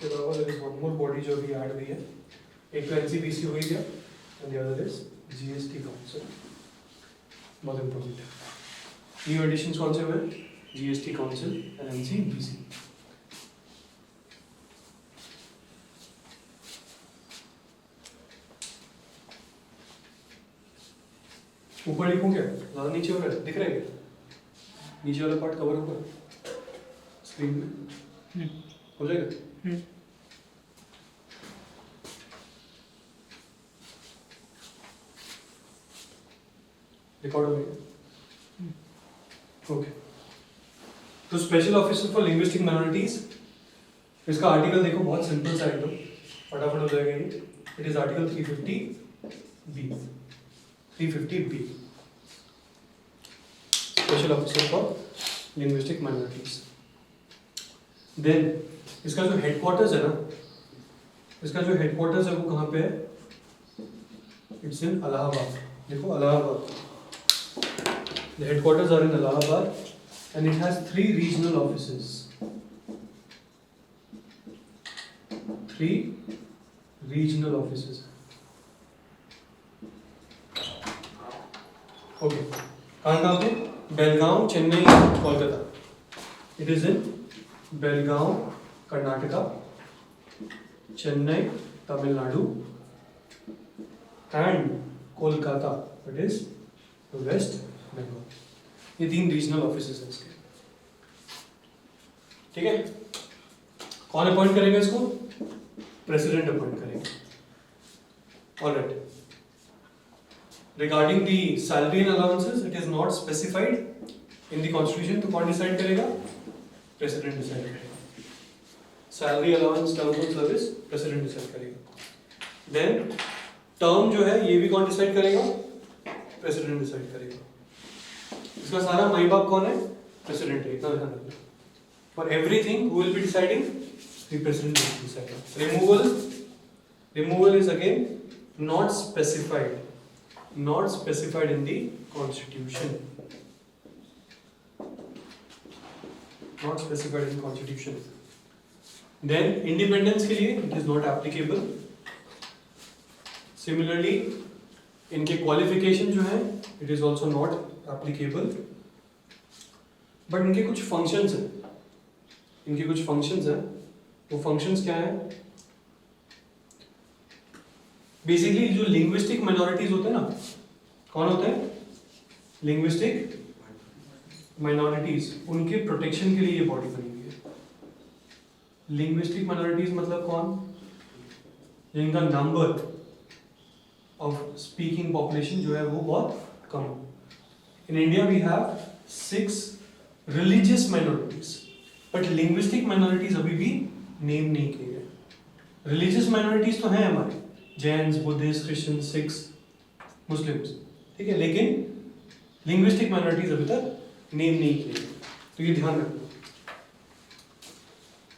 इसके अलावा there is one more body जो अभी ऐड हुई है, एक तो एनसीबीसी हुई है and the other is GST council, बहुत इंपॉर्टेंट है। न्यू एडिशंस कौन से हुए? GST council and NCBC. ऊपर लिखूं क्या? ज्यादा नीचे हो रहा है, दिख रहा है क्या? नीचे वाला पार्ट कवर होगा स्क्रीन में, हो जाएगा? रिकॉर्ड हो गया? ओके। तो special officer for linguistic minorities, इसका आर्टिकल देखो, बहुत सिंपल सा एकदम, फटाफट हो जाएगा ये। It is article 350 B, special officer for linguistic minorities. Then इसका जो हेडक्वार्टर्स है ना, इसका जो हेडक्वार्टर्स है वो कहाँ पे है? It's in Allahabad. देखो Allahabad, the headquarters are in Allahabad and it has 3 regional offices. 3 regional offices. Okay. कहाँ पे? Belgaum, Chennai, Kolkata. It is in Belgaum, Karnataka, Chennai, Tamil Nadu, and Kolkata. It is West Bengal. ये 3 रीजनल ऑफिसेस हैं इसके, ठीक है? कौन अपॉइंट करेगा इसको? प्रेसिडेंट अपॉइंट करेगा। Alright. Regarding the salary and allowances, it is not specified in the constitution, तो कौन डिसाइड करेगा? प्रेसिडेंट डिसाइड करेगा। Salary, allowance, terms of service president decide करेगा। देन टर्म जो है ये भी कौन डिसाइड करेगा? प्रेसिडेंट डिसाइड करेगा। इसका सारा माई बाप कौन है? प्रेसिडेंट है, इतना ध्यान रखना। For everything who will be deciding? The president will decide. Removal is again not specified in the constitution, not specified in constitution. Then independence के लिए it is not applicable. Similarly इनके क्वालिफिकेशन जो है it is also not applicable. But इनके कुछ functions हैं, वो functions क्या है? बेसिकली जो लिंग्विस्टिक माइनॉरिटीज होते हैं ना, कौन होते हैं? लिंग्विस्टिक माइनॉरिटीज, उनके प्रोटेक्शन के लिए ये बॉडी बनी हुई है। लिंग्विस्टिक माइनॉरिटीज मतलब कौन? जिनका नंबर ऑफ स्पीकिंग पॉपुलेशन जो है वो बहुत कम है। In India we have 6 religious minorities, but linguistic minorities अभी भी नेम नहीं किए गए। Religious minorities तो हैं हमारे, Jains, Buddhist, Christian, Sikhs, Muslims, ठीक है, लेकिन linguistic minorities अभी तक नेम नहीं किए गए, तो ये ध्यान रखना।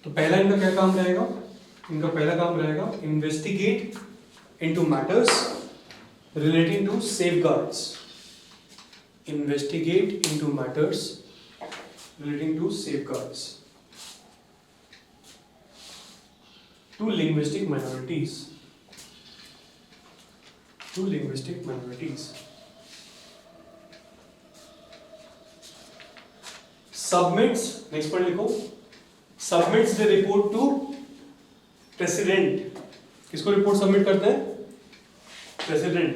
तो पहला इनका क्या काम रहेगा? इनका पहला काम रहेगा investigate into matters relating to safeguards. Investigate into matters relating to safeguards to linguistic minorities. Submits, next part लिखो, submits the report to president. किसको रिपोर्ट सबमिट करते हैं? President.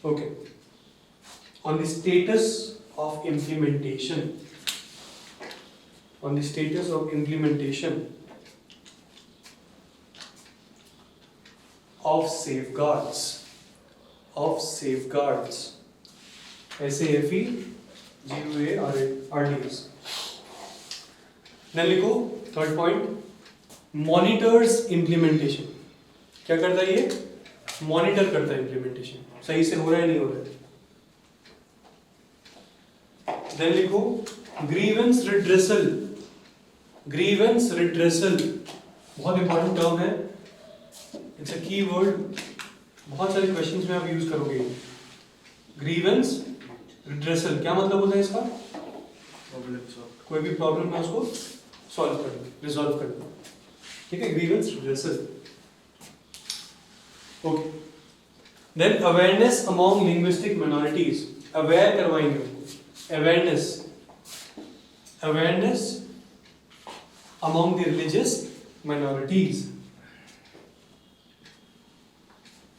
Okay. On the status of implementation. Of safeguards. SAFEGUARDS. Then लिखो third point, monitors implementation. क्या करता है ये? Monitor करता है इम्प्लीमेंटेशन, सही से हो रहा है नहीं हो रहा है। देन लिखो ग्रीवेंस रिड्रेसल, बहुत इंपॉर्टेंट टर्म है, इट्स अ की वर्ड, बहुत सारे क्वेश्चंस में आप यूज करोगे। ग्रीवेंस रिड्रेसल क्या मतलब होता है इसका? कोई भी प्रॉब्लम है उसको सॉल्व करनी, रिजॉल्व करनी, ठीक है, grievance redressal. Okay, then awareness among linguistic minorities, aware करवाएंगे उनको, awareness, awareness among the religious minorities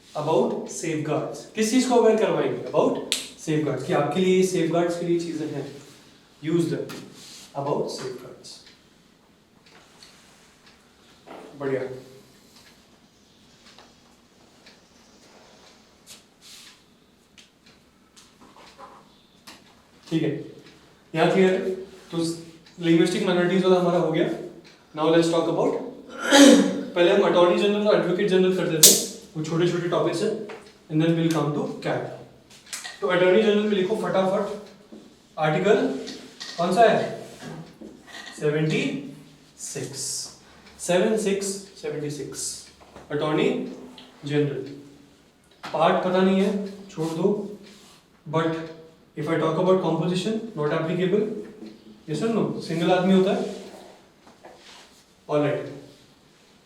about safeguards. किस चीज को अवेयर करवाएंगे? अबाउट सेफगार्ड्स, कि आपके लिए सेफगार्ड्स के लिए चीजें हैं, यूज देम अबाउट सेफगार्ड्स। बढ़िया, ठीक है, यहाँ क्लियर है? तो लिंग्विस्टिक माइनॉरिटीज वाला हमारा हो गया। नाउ लेट्स टॉक अबाउट, पहले हम अटॉर्नी जनरल और एडवोकेट जनरल कर देते हैं, वो छोटे छोटे टॉपिक्स हैं, and then will come to कैट। तो अटॉर्नी जनरल में लिखो फटाफट, आर्टिकल कौन सा है? 76 अटॉर्नी जनरल। पार्ट पता नहीं है, छोड़ दो, but if I talk about composition not applicable, yes और नो? सिंगल आदमी होता है, ऑलराइट।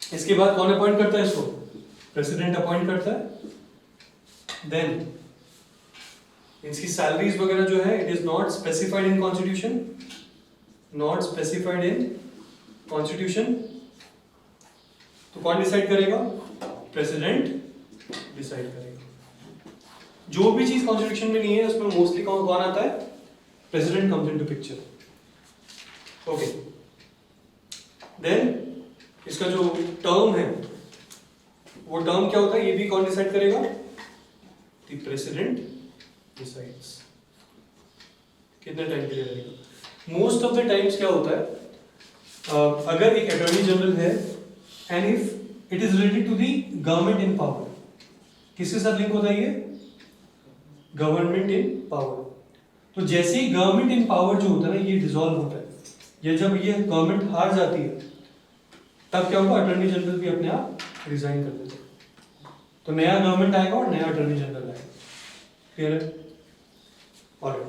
इसके बाद कौन अपॉइंट करता है इसको? प्रेसिडेंट अपॉइंट करता है। देन इसकी सैलरीज वगैरह जो है, it is not specified in constitution, not specified in constitution. तो कौन डिसाइड करेगा? प्रेसिडेंट डिसाइड करेगा। जो भी चीज कॉन्स्टिट्यूशन में नहीं है उसमें मोस्टली कौन आता है? President comes into picture. Okay, then इसका जो टर्म है, वो टर्म क्या होता है, ये भी कौन डिसाइड करेगा? The president decides. कितने टाइम के लिए रहेगा? मोस्ट ऑफ द टाइम्स क्या होता है, अगर एक अटॉर्नी जनरल है and if it is related to the government in power, किसके साथ लिंक होता है ये? Government in power. तो जैसे ही गवर्नमेंट इन पावर जो होता है ना, ये डिसॉल्व होता है, ये जब ये गवर्नमेंट हार जाती है, तब क्या होगा? अटॉर्नी जनरल भी अपने आप रिजाइन कर देते हैं, तो नया गवर्नमेंट आएगा और नया अटॉर्नी जनरल आएगा। क्लियर है? ऑलराइट,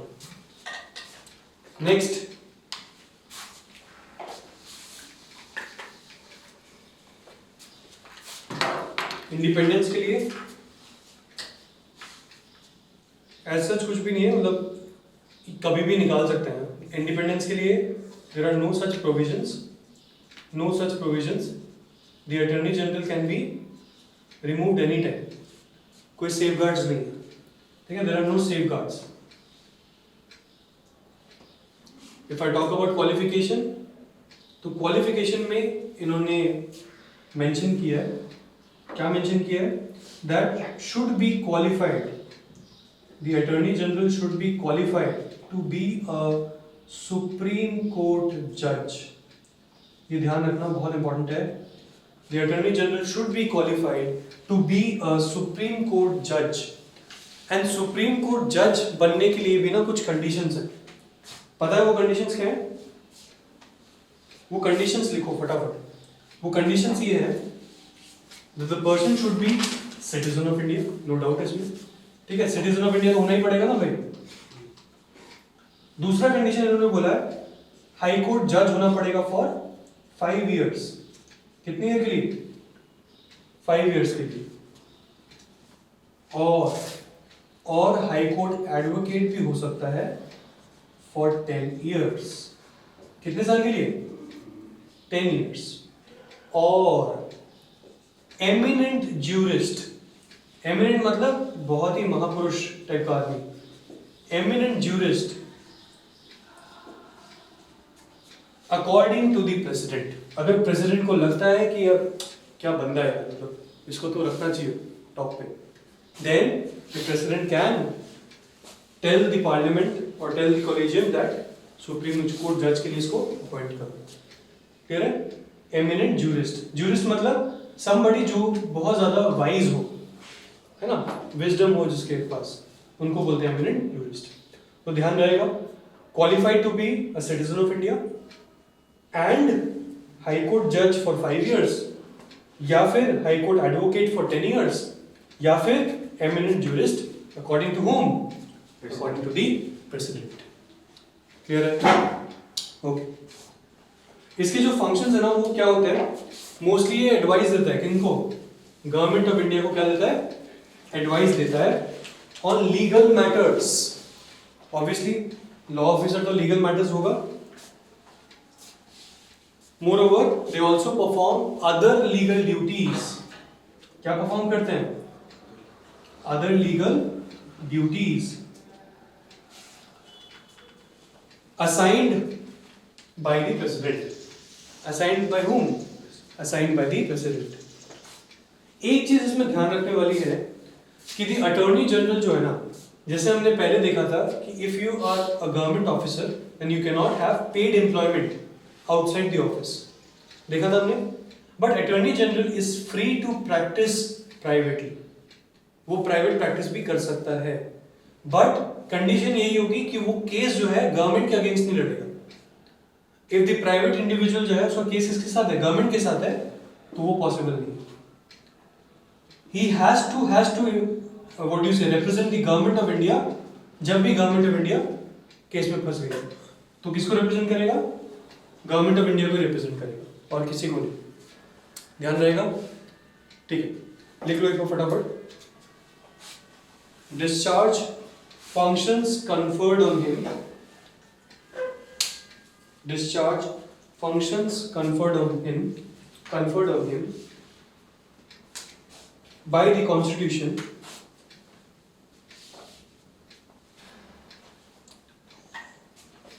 नेक्स्ट, इंडिपेंडेंस के लिए एज सच कुछ भी नहीं है, मतलब कभी भी निकाल सकते हैं। इंडिपेंडेंस के लिए there are no such provisions, no such provisions. The attorney general can be removed any time, कोई सेफगार्ड्स नहीं है, ठीक है, there are no safeguards. If I talk about qualification, तो क्वालिफिकेशन में इन्होंने मेंशन किया है, क्या मेंशन किया है? That should be qualified, the attorney general should be qualified to be a supreme court जज। ये ध्यान रखना, बहुत इंपॉर्टेंट है। The attorney general should be qualified to be a supreme court जज। एंड सुप्रीम कोर्ट जज बनने के लिए भी ना कुछ कंडीशंस हैं। पता है वो कंडीशंस क्या है? वो कंडीशंस लिखो फटाफट। वो कंडीशंस ये है, the person should be citizen of India, no doubt इसमें, ठीक है, सिटीजन ऑफ इंडिया तो होना ही पड़ेगा ना भाई। दूसरा कंडीशन इन्होंने बोला है, हाई कोर्ट जज होना पड़ेगा फॉर 5 years। कितनी ईयर के लिए? 5 years के लिए। और हाई कोर्ट एडवोकेट भी हो सकता है फॉर 10 years। कितने साल के लिए? 10 years। और एमिनेंट ज्यूरिस्ट, एमिनेंट मतलब बहुत ही महापुरुष टाइप का आदमी, eminent jurist according to the president. अगर प्रेसिडेंट को लगता है कि अब क्या बंदा है, मतलब इसको तो रखना चाहिए टॉप पे, then the president can tell the parliament और tell the collegium that supreme court जज के लिए इसको अपॉइंट करो। क्लियर है? एमिनेंट ज्यूरिस्ट, ज्यूरिस्ट मतलब somebody जो बहुत ज्यादा वाइज हो, है ना, विजडम हो जिसके पास, उनको बोलते हैं एमिनेंट ज्यूरिस्ट। तो ध्यान रहेगा, qualified to be a citizen of India and high court जज फॉर 5 years, या फिर high court advocate for 10 years, या फिर एमिनेंट jurist according to whom? According to the president. Clear है? ओके, इसके जो फंक्शंस है ना वो क्या होते हैं, मोस्टली ये एडवाइस देता है किनको, गवर्नमेंट ऑफ इंडिया को क्या देता है, एडवाइस देता है on legal matters. Obviously law officer तो लीगल मैटर्स होगा। Moreover they also perform other legal duties. क्या परफॉर्म करते हैं, other legal duties assigned by the president. Assigned by whom? Assigned by the president. एक चीज इसमें ध्यान रखने वाली है कि दी अटॉर्नी जनरल जो है ना, जैसे हमने पहले देखा था कि if you are a government officer then you can not have paid employment outside the office, देखा था हमने। But attorney general is free to practice privately, वो प्राइवेट प्रैक्टिस भी कर सकता है, बट कंडीशन यही होगी कि वो केस जो है गवर्नमेंट के अगेंस्ट नहीं लड़ेगा। इफ द प्राइवेट इंडिविजुअल जो है उसका केस किसके साथ है, गवर्नमेंट के साथ है, तो वो पॉसिबल नहीं। He has to what you say represent the government of India. जब भी गवर्नमेंट ऑफ इंडिया केस में फंस गई तो किसको रिप्रेजेंट करेगा, गवर्नमेंट ऑफ इंडिया को रिप्रेजेंट करेगा और किसी को नहीं। ध्यान रहेगा, ठीक है, लिख लो एक फटाफट। Discharge functions conferred on him, discharge functions conferred on him by the constitution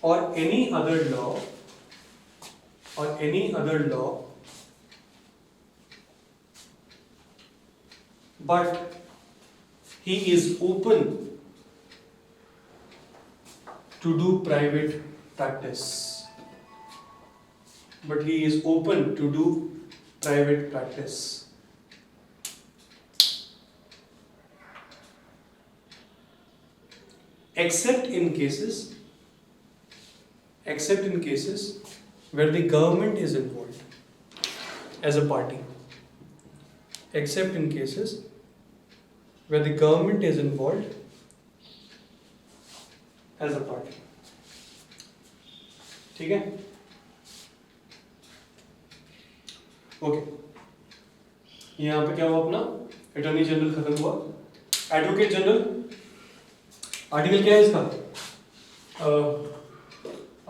or any other law but he is open to do private practice. But he is open to do private practice. Except in cases where the government is involved as a party. Except in cases where the government is involved as a party. ठीक है, okay. यहाँ पे क्या हुआ, अपना attorney general खत्म हुआ। Advocate general article क्या है इसका,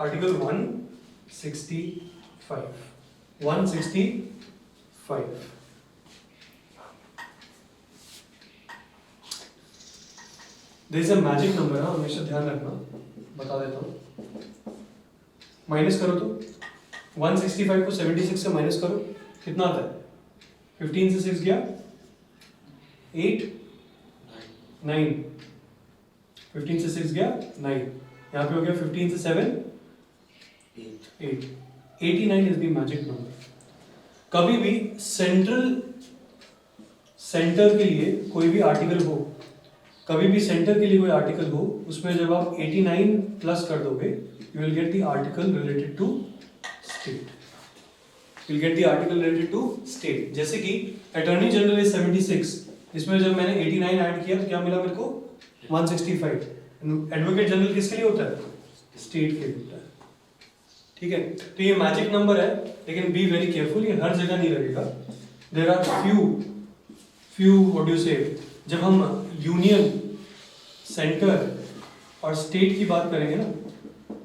article 165। There is a magic number, हाँ हमेशा ध्यान रखना, बता देता हूँ। माइनस करो तो 165 को 76 से माइनस करो, कितना आता है, 15 से 6 गया 8 9, 15 से 6 गया 9, यहाँ पे हो गया 15 से 7 8, 89 इज द मैजिक नंबर। कभी भी सेंटर के लिए कोई भी आर्टिकल हो, कभी भी सेंटर के लिए कोई आर्टिकल हो, उसमें जब आप 89 प्लस कर दोगे you will get the article related to state, you will get the article related to state. जैसे कि अटॉर्नी जनरल इज 76, इसमें जब मैंने 89 ऐड किया तो क्या मिला मेरे को, 165। एडवोकेट जनरल किसके लिए होता है, स्टेट के लिए होता है, ठीक है। तो ये मैजिक नंबर है, लेकिन बी वेरी केयरफुल, ये हर जगह नहीं लगेगा। There are few what do say, जब हम यूनियन, सेंटर और स्टेट की बात करेंगे ना,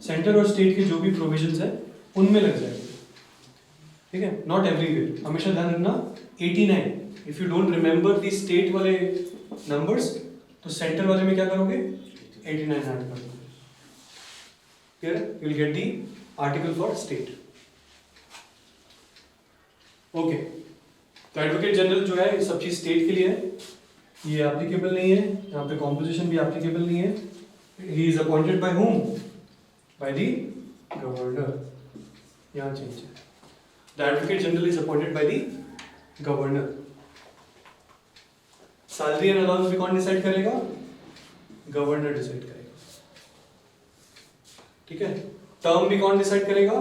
सेंटर और स्टेट के जो भी प्रोविजंस है उनमें लग जाएंगे, ठीक है, नॉट एवरीवेयर। हमेशा ध्यान रखना 89, if you don't remember the state वाले नंबर्स तो सेंटर वाले में क्या करोगे, 89 ऐड कर दोगे, clear, you will get the article for state, okay. तो एडवोकेट जनरल जो है ये सब चीज स्टेट के लिए है, ये एप्लीकेबल नहीं है, यहाँ पे कॉम्पोजिशन भी एप्लीकेबल नहीं है। He is appointed by whom? By the governor, यहाँ चेंज है, the advocate general is appointed by the governor. Salary and allowance भी कौन डिसाइड करेगा, गवर्नर डिसाइड करेगा, ठीक है। टर्म भी कौन डिसाइड करेगा,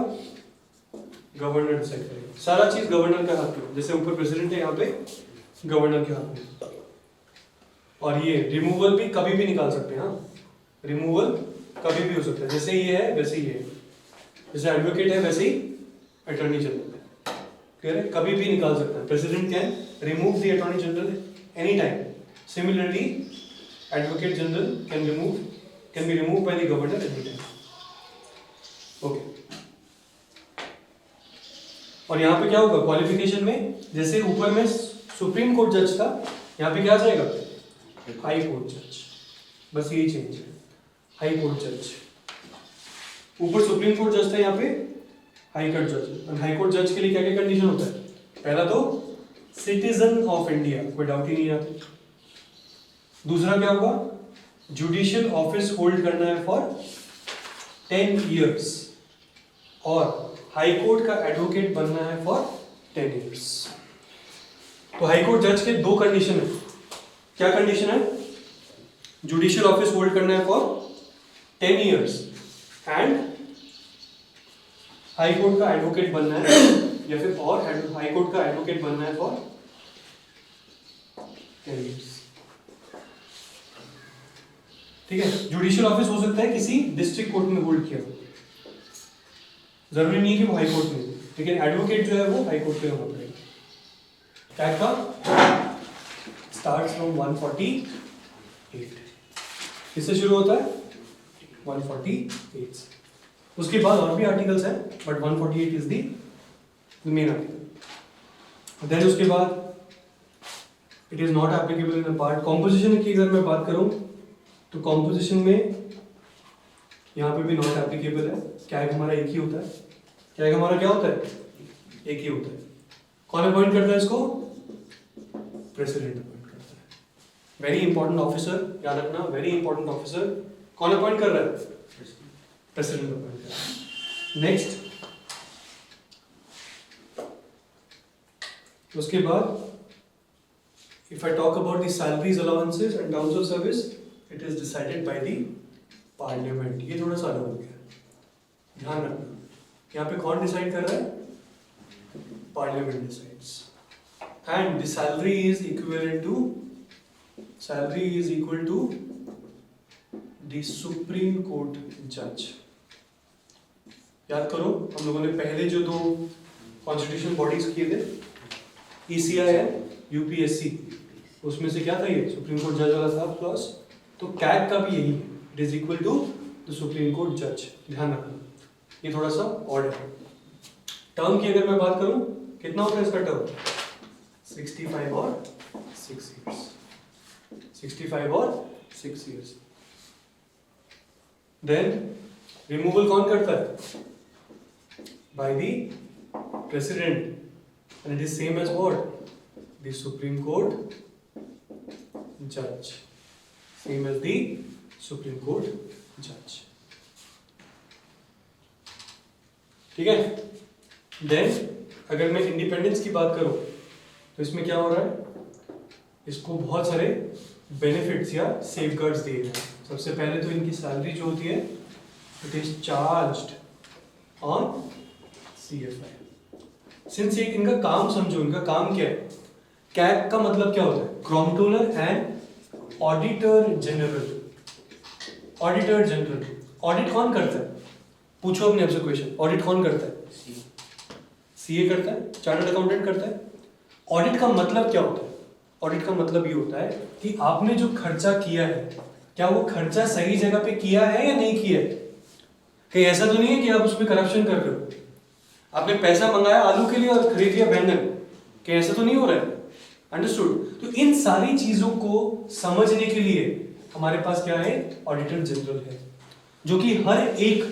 गवर्नर डिसाइड करेगा, सारा चीज गवर्नर का हाथ में, जैसे ऊपर प्रेसिडेंट है यहाँ पे गवर्नर के हाथ में। और ये रिमूवल भी कभी भी निकाल सकते हैं, हाँ, रिमूवल कभी भी हो सकता है, जैसे ये है वैसे ही है, जैसे एडवोकेट है वैसे ही अटॉर्नी जनरल। क्लियर है? कभी भी निकाल सकता है। President can remove the attorney general any time. Similarly advocate general can be remove by the governor any time. Okay, और यहाँ पे क्या होगा क्वालिफिकेशन में, जैसे ऊपर में सुप्रीम कोर्ट जज था, यहाँ पे क्या आ जाएगा हाई कोर्ट जज। बस यही चेंज है, हाई कोर्ट जज। ऊपर सुप्रीम कोर्ट जज था, यहाँ पे हाई कोर्ट जज। और हाई कोर्ट जज के लिए क्या क्या कंडीशन होता है? पहला तो सिटीजन ऑफ इंडिया, कोई डाउट ही नहीं आता। दूसरा क्या होगा, जुडिशियल ऑफिस होल्ड करना है फॉर 10 years, और हाई कोर्ट का एडवोकेट बनना है फॉर 10 years। तो हाई कोर्ट जज के दो कंडीशन है। क्या कंडीशन है? जुडिशियल ऑफिस होल्ड करना है for 10 years and high court का एडवोकेट बनना है, या फिर और हाई कोर्ट का एडवोकेट बनना है फॉर 10 years। ठीक है, जुडिशियल ऑफिस हो सकता है किसी डिस्ट्रिक्ट कोर्ट में होल्ड किया, जरूरी नहीं है कि वो हाई कोर्ट में, लेकिन एडवोकेट जो है वो हाई कोर्ट पे होना पड़ेगा। कैग का स्टार्ट्स फ्रॉम 148। किससे शुरू होता है? 148 से। उसके बाद और भी आर्टिकल्स हैं, but 148 is the main article. Then उसके बाद it is not applicable in a part. Composition की अगर मैं बात करूं तो कॉम्पोजिशन में यहाँ पे भी नॉट एप्लीकेबल है। कैग हमारा एक ही होता है। कैग हमारा क्या होता है? एक ही होता है। कौन अपॉइंट करता है इसको? प्रेसिडेंट अपॉइंट करता है। वेरी इंपॉर्टेंट ऑफिसर, याद रखना, वेरी इंपॉर्टेंट ऑफिसर। कौन अपॉइंट कर रहा है? प्रेसिडेंट अपॉइंट कर रहा है। नेक्स्ट, उसके बाद if I talk about the salaries, allowances and terms of service, it is decided by the parliament। ये थोड़ा सा अलग हो गया, ध्यान रखना। यहाँ पे कौन डिसाइड कर रहा है? Parliament decides. And the salary is equal to the supreme court जज। याद करो, हम लोगों ने पहले जो दो कॉन्स्टिट्यूशन बॉडीज किए थे, ECI है, UPSC, उसमें से क्या था ये? सुप्रीम कोर्ट जज वाला था क्लॉज। तो कैग का भी यही है, it is equal to the supreme court जज। ध्यान रखना, ये थोड़ा सा ऑड है। टर्म की अगर मैं बात करूं, कितना होता है इसका टर्म? 65 और 6 years। 65 और 6 years। देन रिमूवल कौन करता है? By the president and it is same as what? The supreme court जज। Same as the supreme court जज। ठीक है। देन अगर मैं इंडिपेंडेंस की बात करूं तो इसमें क्या हो रहा है? इसको बहुत सारे बेनिफिट्स या सेफगार्ड्स दिए गए। सबसे पहले तो इनकी सैलरी जो होती है, it is charged on CFI। Since ये इनका काम समझो, इनका काम क्या है? कैग का मतलब क्या होता है? Controller and auditor general. Auditor general, audit कौन करता है? पूछो अपने आपसे क्वेश्चन, ऑडिट कौन करता है? CA करता है, चार्टर्ड अकाउंटेंट करता है। ऑडिट का मतलब क्या होता है? ऑडिट का मतलब ये होता है कि आपने जो खर्चा किया है, क्या वो खर्चा सही जगह पे किया है या नहीं किया है। कहीं ऐसा तो नहीं है कि आप उसमें करप्शन कर रहे हो। आपने पैसा मंगाया आलू के लिए और खरीद लिया बैंगन, कहीं ऐसा तो नहीं हो रहा है। अंडरस्टूड? तो इन सारी चीजों को समझने के लिए हमारे पास क्या है? ऑडिटर जनरल है, जो कि हर एक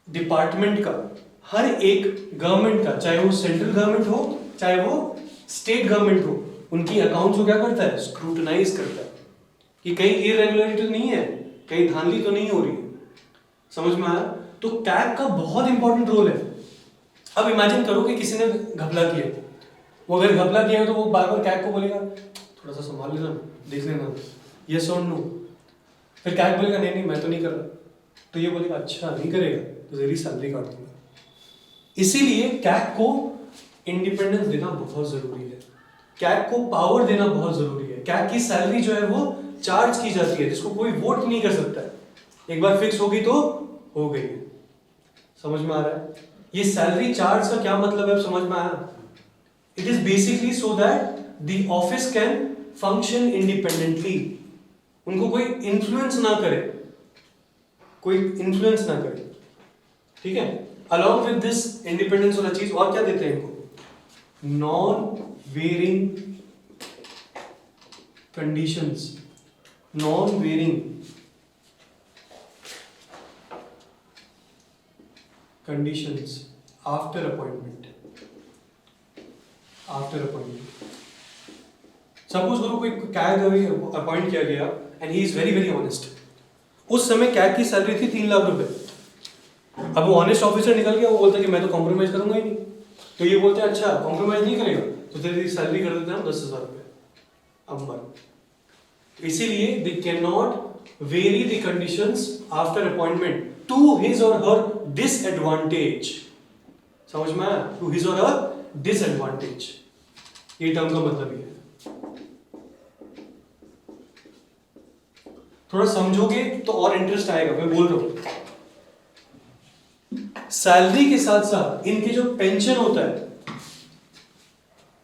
डिपार्टमेंट का, हर एक गवर्नमेंट का, चाहे वो सेंट्रल गवर्नमेंट हो चाहे वो स्टेट गवर्नमेंट हो, उनकी अकाउंट्स को क्या करता है? स्क्रूटनाइज करता है कि कहीं इरेगुलरिटी तो नहीं है, कहीं धांधली तो नहीं हो रही है। समझ में आया? तो कैग का बहुत इंपॉर्टेंट रोल है। अब इमेजिन करो कि किसी ने घपला किया, वो अगर घपला किया है तो वो बार बार कैग को बोलेगा थोड़ा सा संभाल लेना, देख लेना, यस और नो। फिर कैग बोलेगा नहीं नहीं मैं तो नहीं कर रहा, तो ये बोलेगा अच्छा नहीं करेगा तो तेरी सैलरी काट दूंगा। इसीलिए कैग को इंडिपेंडेंस देना बहुत जरूरी है, कैग को पावर देना बहुत जरूरी है। कैग की सैलरी जो है वो चार्ज की जाती है, जिसको कोई वोट नहीं कर सकता है। एक बार फिक्स होगी तो हो गई। समझ में आ रहा है? ये सैलरी चार्ज का क्या मतलब है, समझ में आया? It is basically so that the office can function independently, उनको कोई इन्फ्लुएंस ना करे, कोई इन्फ्लुएंस ना करे, ठीक है। अलॉन्ग विद दिस इंडिपेंडेंस वाला चीज और क्या देते हैं इनको, non varying conditions, non varying conditions after appointment, after appointment. Suppose करो कोई कैग अपॉइंट किया गया and he is very very honest, उस समय कैग की सैलरी थी 3 लाख रुपए, अब वो ऑनेस्ट ऑफिसर निकल गया, वो बोलता है कि मैं तो कॉम्प्रोमाइज करूंगा ही नहीं, तो ये बोलते हैं अच्छा कॉम्प्रोमाइज नहीं करेगा तो तेरी सैलरी कर देते हैं हम 10,000 रुपए अब मंथ। इसीलिए they can not vary the conditions after appointment to his or her disadvantage, समझ में आया? To his or her disadvantage, ये टर्म का मतलब ये है। थोड़ा समझोगे तो और इंटरेस्ट आएगा, मैं बोल रहा हूं। सैलरी के साथ साथ इनके जो पेंशन होता है,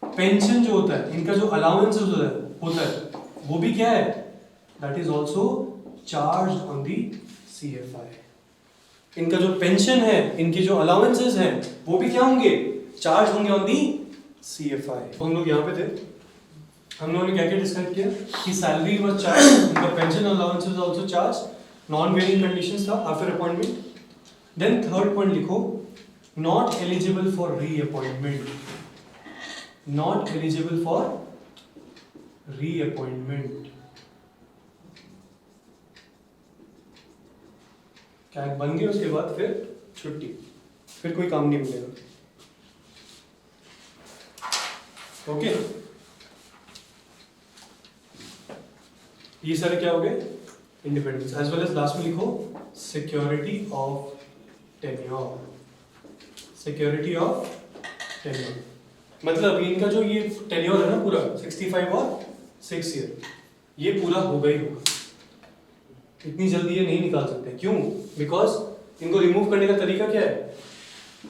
पेंशन जो होता है, इनका जो अलाउंसेस होता है वो भी क्या है, that is also charge on the CFI। इनका जो पेंशन है, इनके जो अलाउंसेस हैं वो भी क्या होंगे, चार्ज होंगे ऑन दी CFI। तो हम लोग यहाँ पे थे, हम लोगों ने क्या क्या डिस्कस किया कि सैलरी वाज चार्ज, इनका pension allowances also charge, non varying conditions था after appointment. Then third point लिखो, not eligible for reappointment, not eligible for reappointment. क्या बन गए उसके बाद फिर छुट्टी, फिर कोई काम नहीं मिलेगा, ओके। ये सारे क्या हो गए, independence, as well as last में लिखो security of tenure, security of tenure. मतलब इनका जो ये टेन्योर है ना पूरा 65 और 6 ईयर, ये पूरा होगा ही होगा, इतनी जल्दी ये नहीं निकाल सकते। क्यों? बिकॉज इनको रिमूव करने का तरीका क्या है,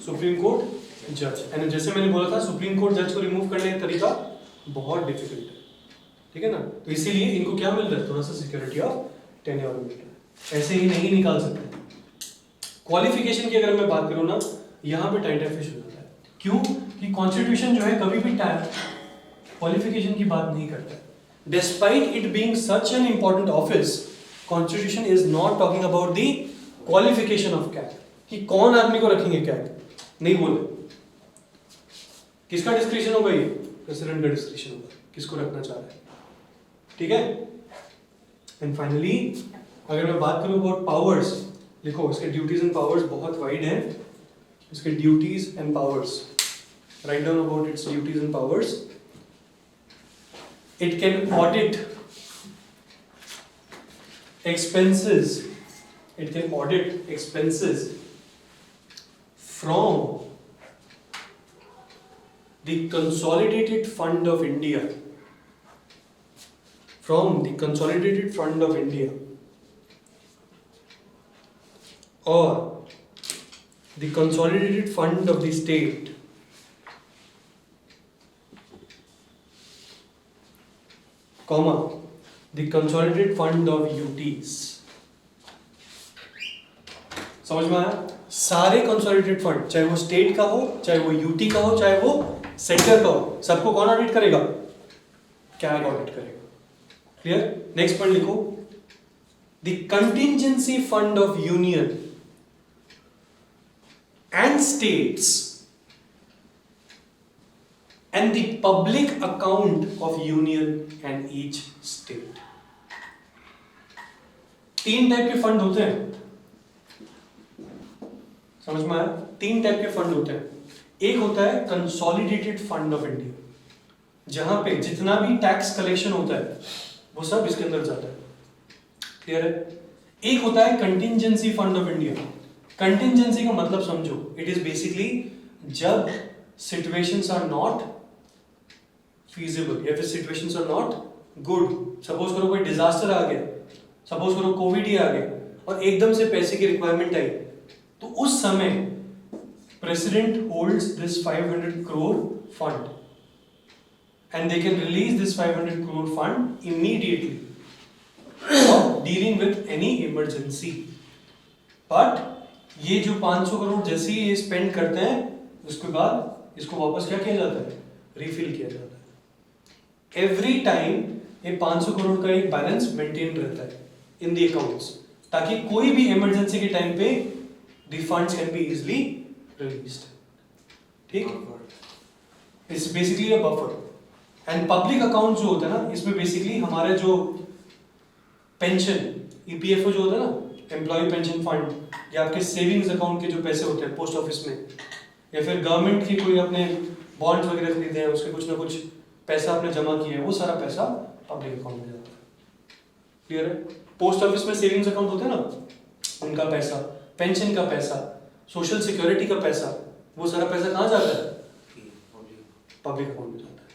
सुप्रीम कोर्ट जज, एंड जैसे मैंने बोला था सुप्रीम कोर्ट जज को रिमूव करने का तरीका बहुत डिफिकल्ट है, ठीक है ना। तो इसीलिए इनको क्या मिल रहा है, थोड़ा सा सिक्योरिटी ऑफ टेन्योर मिल रहा है, ऐसे ही नहीं निकाल सकते। क्वालिफिकेशन की अगर मैं बात करूं ना, यहाँ पे टाइम फिश हो जाता है। क्यों? कि कॉन्स्टिट्यूशन जो है कभी भी क्वालिफिकेशन की बात नहीं करता है। Despite it being such an important office, constitution is not talking about the qualification of CAG, कि कौन आदमी को रखेंगे कैग, नहीं बोले। किसका डिस्क्रिप्शन होगा, ये प्रेसिडेंट का डिस्क्रिप्शन होगा, किसको रखना चाह रहा है, ठीक है। एंड फाइनली अगर मैं बात करूं अबाउट पावर्स, लिखो इसके ड्यूटीज एंड पावर्स बहुत वाइड हैं, इसके duties and powers, write down about it's duties and powers. It can audit expenses, it can audit expenses from the consolidated fund of India, from the consolidated fund of India, or the consolidated fund of the state, comma the consolidated fund of UTs। समझ में आया? सारे consolidated fund, चाहे वो state का हो, चाहे वो यूटी का हो, चाहे वो सेंटर का हो, सबको कौन ऑडिट करेगा, कैग ऑडिट करेगा। क्लियर? नेक्स्ट पॉइंट लिखो, the contingency fund of union and states and the public account of union and each state। 3 type के फंड होते हैं, समझ में आया? 3 टाइप के फंड होते हैं। एक होता है कंसोलिडेटेड फंड ऑफ इंडिया, जहां पे जितना भी टैक्स कलेक्शन होता है वो सब इसके अंदर जाता है, क्लियर है। एक होता है contingency fund of India. Contingency का मतलब समझो, इट इज बेसिकली जब सिचुएशंस आर नॉट फीजिबल या फिर situations are not good. Suppose करो कोई डिजास्टर आ गया, सपोज करो कोविड ही आ गया और एकदम से पैसे की रिक्वायरमेंट आई, तो उस समय president holds this 500 crore fund and they can release this 500 crore fund immediately for dealing with any emergency. But ये जो 500 करोड़ जैसे ही ये स्पेंड करते हैं उसके बाद इसको वापस क्या किया जाता है, रिफिल किया जाता है. एवरी टाइम ये 500 करोड़ का एक बैलेंस मेंटेन रहता है इन द अकाउंट्स, ताकि कोई भी इमरजेंसी के टाइम पे the funds can be easily released. ठीक, it's basically a buffer. And public account जो होता है ना, इसमें बेसिकली हमारे जो पेंशन ईपीएफओ जो होता है ना, एम्प्लॉय पेंशन फंड, या आपके सेविंग्स अकाउंट के जो पैसे होते हैं पोस्ट ऑफिस में, या फिर गवर्नमेंट की कोई अपने बॉन्ड्स वगैरह खरीदे हैं उसके कुछ ना कुछ पैसा आपने जमा किया है, वो सारा पैसा पब्लिक अकाउंट में जाता है. क्लियर है? पोस्ट ऑफिस में सेविंग्स अकाउंट होते हैं ना, उनका पैसा, पेंशन का पैसा, सोशल सिक्योरिटी का पैसा, वो सारा पैसा कहाँ जाता है, पब्लिक अकाउंट में जाता है.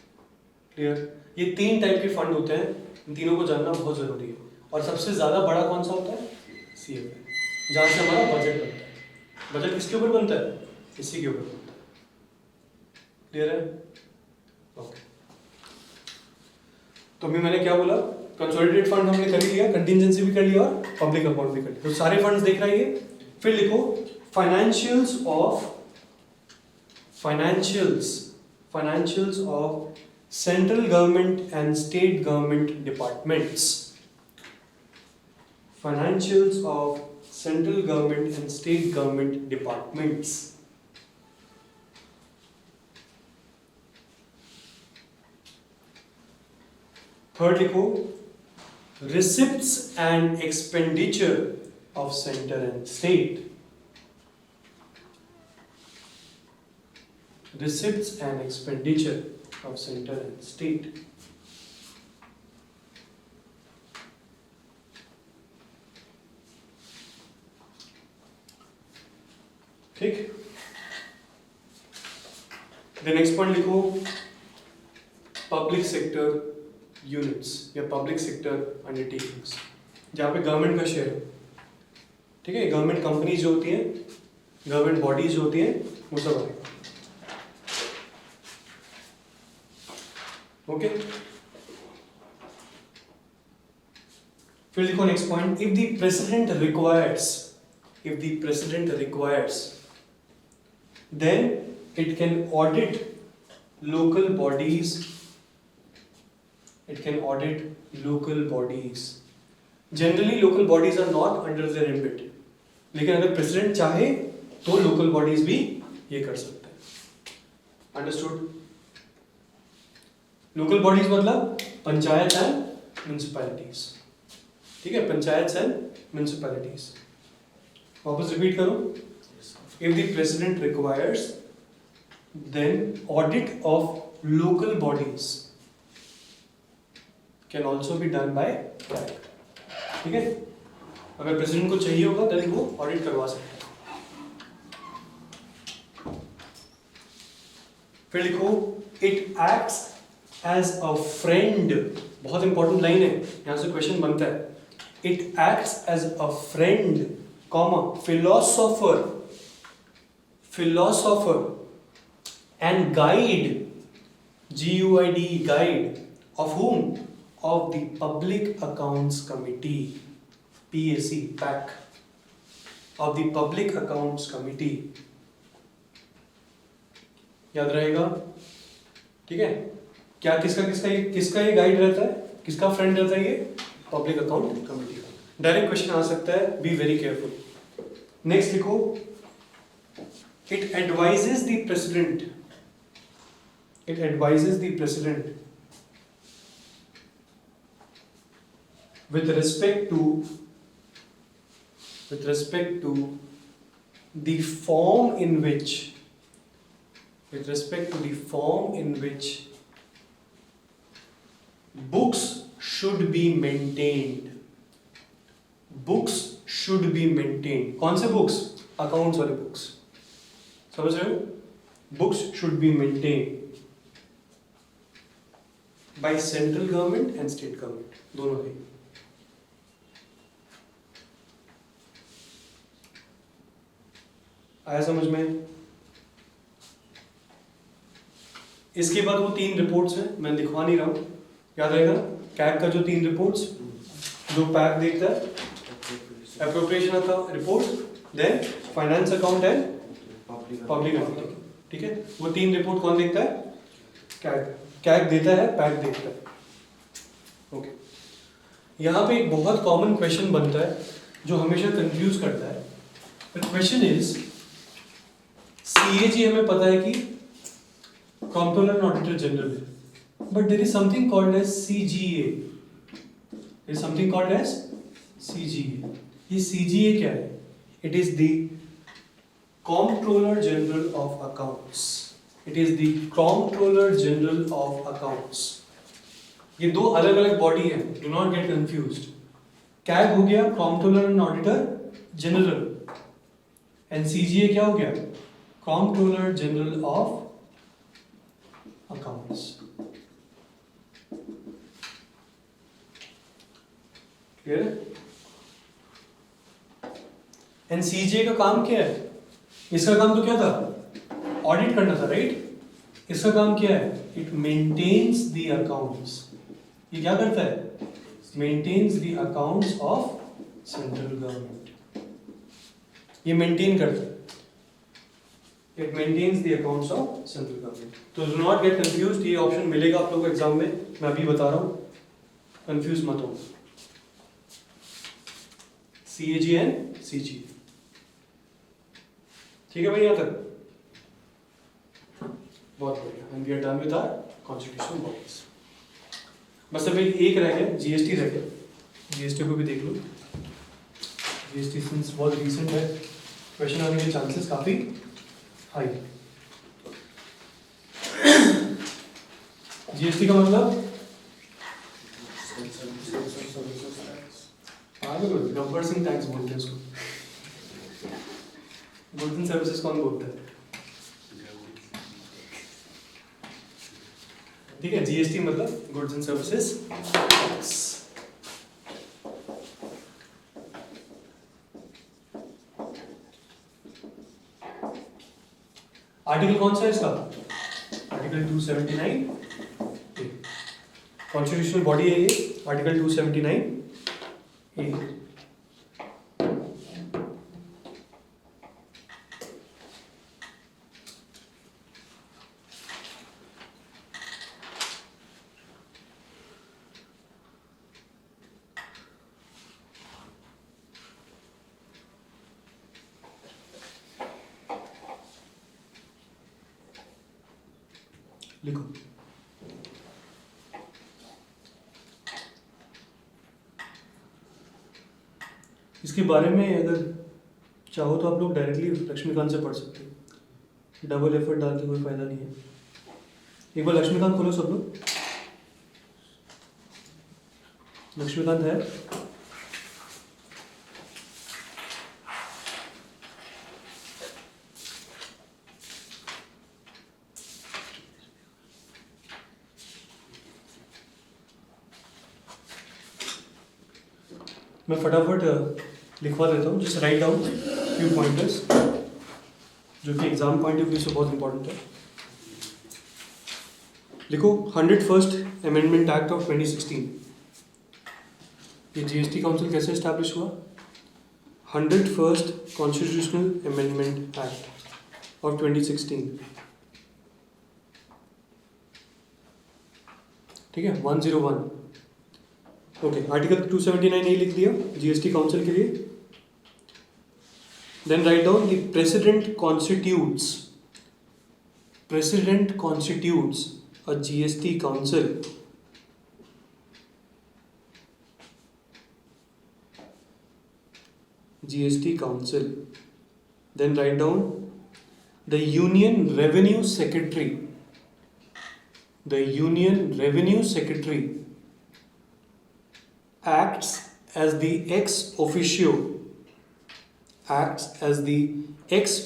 क्लियर? ये 3 टाइप के फंड होते हैं, इन तीनों को जानना बहुत जरूरी है. और सबसे ज्यादा बड़ा कौन सा होता है, सीएफए, जहां से हमारा बजट बनता है. बजट किसके ऊपर बनता है, इसी के ऊपर बनता है. क्लियर है? ओके. तो अभी मैंने क्या बोला, कंसोलिडेटेड फंड हमने कर लिया, कंटिजेंसी भी कर लिया और पब्लिक अकाउंट भी कर लिया. तो सारे फंड्स देख रहा है ये. फिर लिखो financials of central government and state government departments. Financials of central government and state government departments. Third लिखो, receipts and expenditure of center and state. Receipts and expenditure of center and state. ठीक. The next point लिखो, public sector units या public sector undertakings, जहाँ पे government का share है. ठीक है, गवर्नमेंट कंपनीज जो होती हैं, गवर्नमेंट बॉडीज जो होती हैं, वो सब आएगा. ओके. फिर लिखो next point, if the president requires then it can audit local bodies. Generally local bodies are not under their ambit, लेकिन अगर प्रेसिडेंट चाहे तो लोकल बॉडीज भी ये कर सकते हैं. अंडरस्टूड? लोकल बॉडीज मतलब पंचायत एंड म्युनिसिपैलिटीज. ठीक है, पंचायत एंड म्युनिसिपैलिटीज. वापस रिपीट करो. If the president requires, then audit of local bodies can also be done by CAG. ठीक है, अगर प्रेसिडेंट को चाहिए होगा then वो ऑडिट करवा सकते हैं. फिर लिखो, it acts as a friend. बहुत इंपॉर्टेंट लाइन है, यहां से क्वेश्चन बनता है. It acts as a friend, philosopher and guide, GUID, guide of whom? Of the Public Accounts Committee, PAC, of the Public Accounts Committee. याद रहेगा? ठीक है, क्या किसका ये गाइड रहता है, किसका फ्रेंड रहता है ये? पब्लिक अकाउंट कमेटी का. डायरेक्ट क्वेश्चन आ सकता है, बी वेरी केयरफुल. नेक्स्ट लिखो, It advises the president with respect to the form in which books should be maintained. कौन से बुक्स? अकाउंट्स वाले बुक्स. समझ रहे हो? Books should be maintained by central government and state government, दोनों ही. आया समझ में? इसके बाद वो 3 रिपोर्ट्स हैं, मैं लिखवा नहीं रहा हूँ, याद रहेगा। कैग का जो 3 रिपोर्ट्स, जो पैक देखता है, appropriation account report, then finance account and public account, ठीक है। वो 3 रिपोर्ट कौन देखता है? कैग। कैग देता है, पैक देखता है। ओके, यहाँ पे एक बहुत कॉमन क्वेश्चन बनता है जो हमेशा कंफ्यूज करता है। द क्वेश्चन इज, सीएजी हमें पता है कि कंट्रोलर एंड ऑडिटर जनरल है, but there is something called as CGA. There is something called as CGA. ये सीजीए क्या है? It is the controller general of accounts. It is the controller general of accounts. ये 2 अलग अलग body है, do not get confused. CAG हो गया controller and auditor general, and CGA क्या हो गया? Controller general of accounts. Clear है? एंड सीजीए का काम क्या है? इसका काम तो क्या था? ऑडिट करना था, राइट? इसका काम क्या है? It maintains the accounts. ये क्या करता है? Maintains the accounts of central government. ये मेंटेन करता है, it maintains the accounts of central government. तो डू नॉट गेट कंफ्यूज्ड, ये ऑप्शन मिलेगा आप लोगों को एग्जाम में, मैं अभी बता रहा हूं, कंफ्यूज मत हो। सीएजी एंड सीजी, ठीक है भाई यहां तक? बहुत बढ़िया, and we are done with our constitutional bodies. बस अभी एक रह गया, जीएसटी रह गया। जीएसटी को भी देख लो। जीएसटी सिंस बहुत रीसेंट है, क्वेश्चन आने के चांसेस काफी हाई। जीएसटी का मतलब गब्बर सिंह टैक्स बोलते हैं उसको। गुड्स एंड सर्विसेज कौन बोलता है? ठीक है, जीएसटी मतलब goods and services tax. Article कौन सा है इसका? आर्टिकल 279। कॉन्स्टिट्यूशनल बॉडी है ये, आर्टिकल 279 ए। लिखो। इसके बारे में अगर चाहो तो आप लोग डायरेक्टली लक्ष्मीकांत से पढ़ सकते हो, डबल एफर्ट डाल के कोई फायदा नहीं है। एक बार लक्ष्मीकांत खोलो सब लोग। लक्ष्मीकांत है? मैं फटाफट लिखवा देता हूँ, just write down few pointers जो कि एग्जाम पॉइंट ऑफ व्यू से बहुत इंपॉर्टेंट है। लिखो 101st अमेंडमेंट एक्ट ऑफ 2016। ये जीएसटी काउंसिल कैसे एस्टैब्लिश हुआ? 101st constitutional amendment act of 2016, ठीक है, 101। ओके, आर्टिकल 279 ए लिख दिया जीएसटी काउंसिल के लिए। Then write down the president constitutes a GST council then write down the union revenue secretary acts as the ex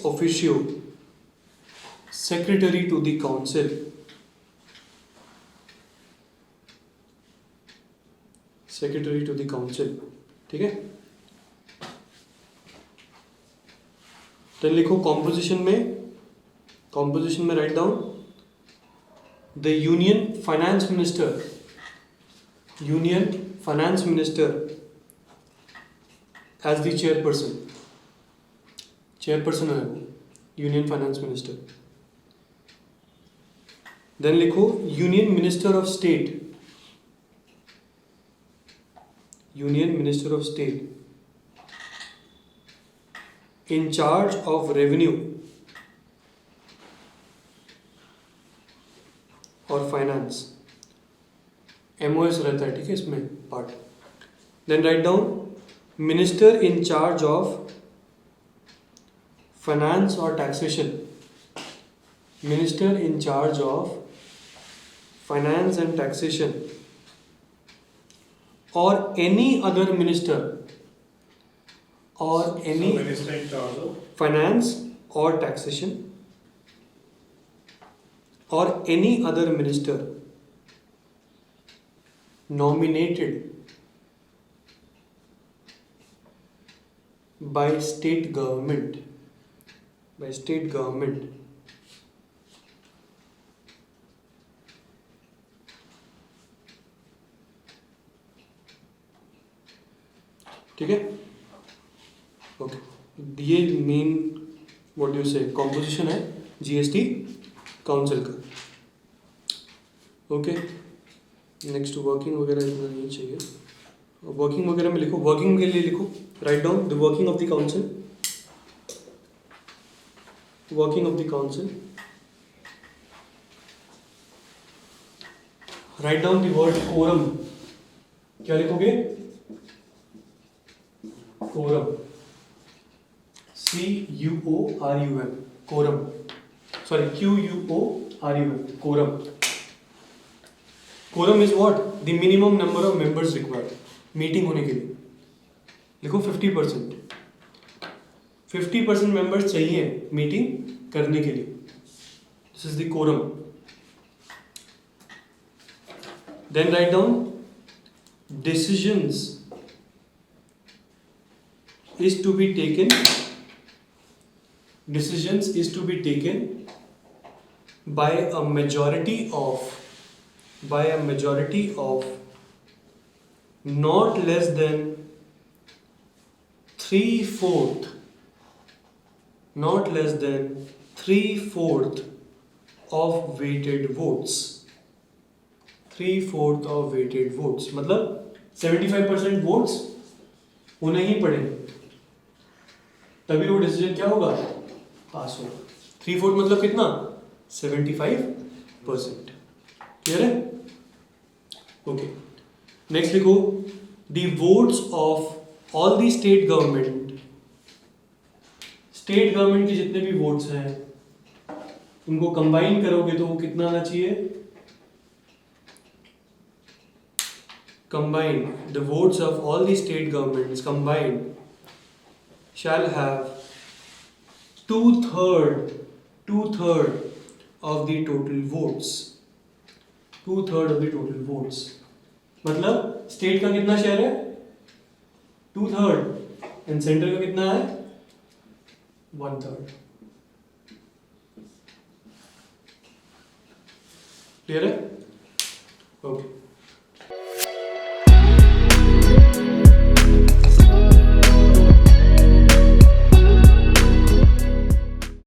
officio secretary to the council, ठीक है। तो लिखो कॉम्पोजिशन में write down the union finance minister as the chairperson है वो union finance minister. Then लिखो union minister of state in charge of revenue और finance. MOS रहता है, ठीक है, इसमें पार्ट. Then write down minister in charge of finance और taxation. Minister in charge of finance and taxation और any other minister or any minister in charge of finance or taxation or any other minister nominated by state government ठीक है. Okay, ये main what you से composition है GST council का. Okay, next working वगैरह इतना नहीं चाहिए. वर्किंग वगैरह में लिखो, वर्किंग के लिए लिखो, write down the working of the council. Write down the word quorum. क्या लिखोगे? Quorum, CUORUM, quorum. Sorry, QUORUM, quorum. Quorum is what? The minimum number of members required meeting होने के लिए. लिखो 50%. 50% मेंबर्स चाहिए मीटिंग करने के लिए. This is the quorum. Then write down decisions is to be taken by a majority of not less than 3/4 of weighted votes. 3/4 of weighted votes मतलब 75% votes होने ही पड़ेंगे, तभी वो डिसीजन क्या होगा? पास होगा. 3/4 मतलब कितना? 75%. क्लियर है? ओके, नेक्स्ट लिखो the votes of all the state government. State government के जितने भी वोट्स हैं उनको कंबाइन करोगे तो वो कितना आना चाहिए? Combine the votes of all the state governments combined shall have two-third of the total votes. 2/3 of the total votes मतलब स्टेट का कितना शेयर है? 2/3 एंड सेंटर का कितना है? 1/3. क्लियर है? ओके.